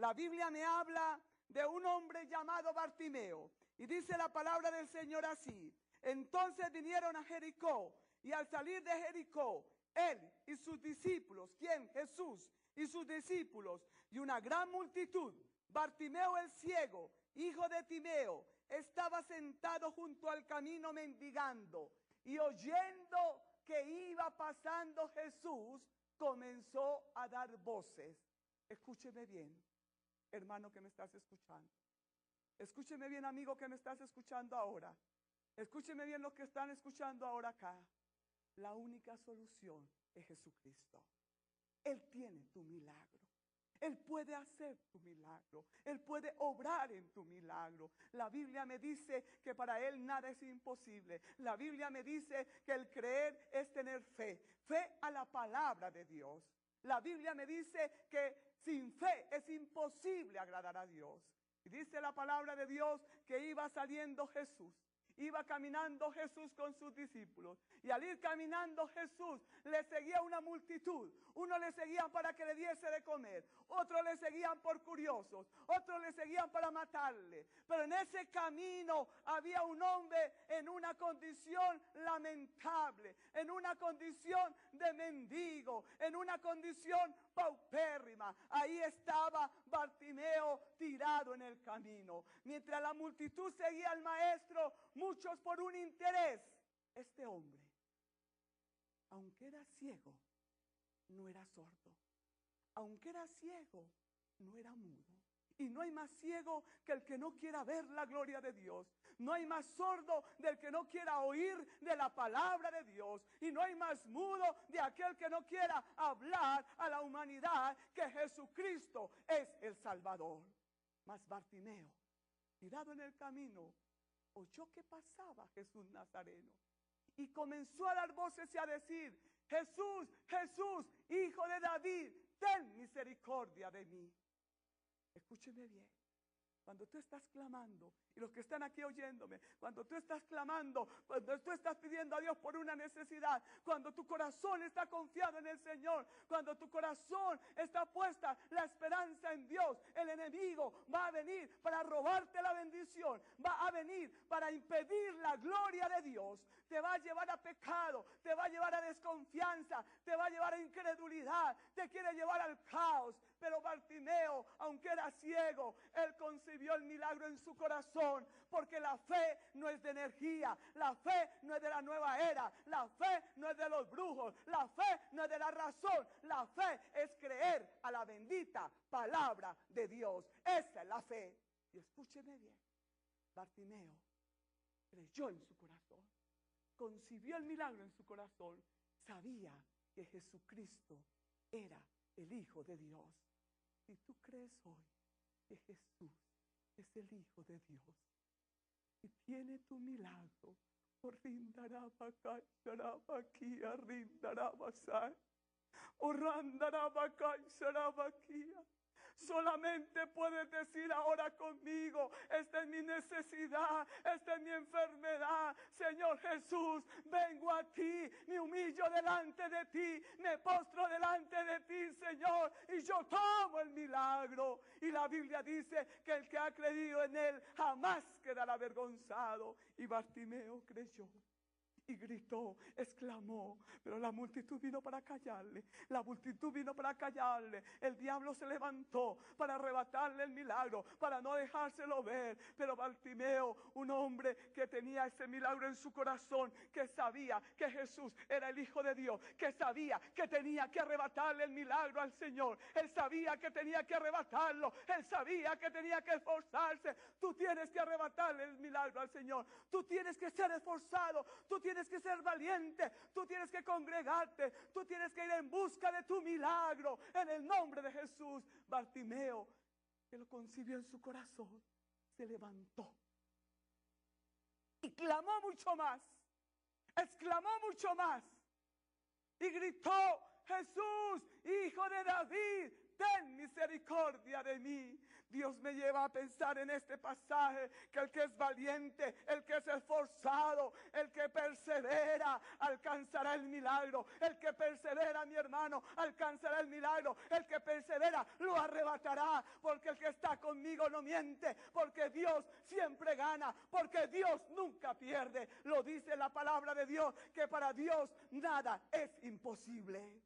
La Biblia me habla de un hombre llamado Bartimeo. Y dice la palabra del Señor así. Entonces vinieron a Jericó, y al salir de Jericó, él y sus discípulos, ¿quién? Jesús y sus discípulos, y una gran multitud. Bartimeo el ciego, hijo de Timeo, estaba sentado junto al camino mendigando, y oyendo que iba pasando Jesús, comenzó a dar voces. Escúcheme bien, hermano que me estás escuchando. Escúcheme bien, amigo que me estás escuchando ahora. Escúcheme bien los que están escuchando ahora acá. La única solución es Jesucristo. Él tiene tu milagro. Él puede hacer tu milagro. Él puede obrar en tu milagro. La Biblia me dice que para Él nada es imposible. La Biblia me dice que el creer es tener fe. Fe a la palabra de Dios. La Biblia me dice que sin fe es imposible agradar a Dios. Y dice la palabra de Dios que iba saliendo Jesús. Iba caminando Jesús con sus discípulos. Y al ir caminando Jesús, le seguía una multitud. Uno le seguían para que le diese de comer. Otros le seguían por curiosos. Otros le seguían para matarle. Pero en ese camino había un hombre en una condición lamentable. En una condición de mendigo. En una condición paupérrima. Ahí estaba Bartimeo tirado en el camino. Mientras la multitud seguía al maestro, muchos por un interés. Este hombre, aunque era ciego, no era sordo. Aunque era ciego, no era mudo. Y no hay más ciego que el que no quiera ver la gloria de Dios. No hay más sordo del que no quiera oír de la palabra de Dios. Y no hay más mudo de aquel que no quiera hablar a la humanidad que Jesucristo es el Salvador. Mas Bartimeo, tirado en el camino, oyó que pasaba Jesús Nazareno. Y comenzó a dar voces y a decir: Jesús, Jesús, hijo de David, ten misericordia de mí. Escúcheme bien, cuando tú estás clamando, y los que están aquí oyéndome, cuando tú estás clamando, cuando tú estás pidiendo a Dios por una necesidad, cuando tu corazón está confiado en el Señor, cuando tu corazón está puesta la esperanza en Dios, el enemigo va a venir para robarte la bendición, va a venir para impedir la gloria de Dios, te va a llevar a pecado, te va a llevar a desconfianza, te va a llevar a incredulidad, te quiere llevar al caos. Pero Bartimeo, aunque era ciego, él concibió el milagro en su corazón. Porque la fe no es de energía, la fe no es de la nueva era, la fe no es de los brujos, la fe no es de la razón, la fe es creer a la bendita palabra de Dios. Esa es la fe. Y escúcheme bien, Bartimeo creyó en su corazón, concibió el milagro en su corazón, sabía que Jesucristo era el Hijo de Dios. Si tú crees hoy que Jesús es el Hijo de Dios y tiene tu milagro, solamente puedes decir ahora conmigo: esta es mi necesidad, esta es mi enfermedad. Señor Jesús, vengo a ti, me humillo delante de ti, me postro delante de ti, Señor, y yo tomo el milagro. Y la Biblia dice que el que ha creído en él jamás quedará avergonzado. Y Bartimeo creyó y gritó, exclamó, pero la multitud vino para callarle. La multitud vino para callarle. El diablo se levantó para arrebatarle el milagro, para no dejárselo ver. Pero Bartimeo, un hombre que tenía ese milagro en su corazón, que sabía que Jesús era el Hijo de Dios, que sabía que tenía que arrebatarle el milagro al Señor. Él sabía que tenía que arrebatarlo. Él sabía que tenía que esforzarse. Tú tienes que arrebatarle el milagro al Señor. Tú tienes que ser esforzado. Tú tienes que ser valiente, tú tienes que congregarte, tú tienes que ir en busca de tu milagro en el nombre de Jesús. Bartimeo, que lo concibió en su corazón, se levantó y clamó mucho más, exclamó mucho más y gritó: Jesús, Hijo de David, ten misericordia de mí. Dios me lleva a pensar en este pasaje que el que es valiente, el que es esforzado, el que persevera, alcanzará el milagro. El que persevera, mi hermano, alcanzará el milagro. El que persevera lo arrebatará, porque el que está conmigo no miente, porque Dios siempre gana, porque Dios nunca pierde. Lo dice la palabra de Dios, que para Dios nada es imposible.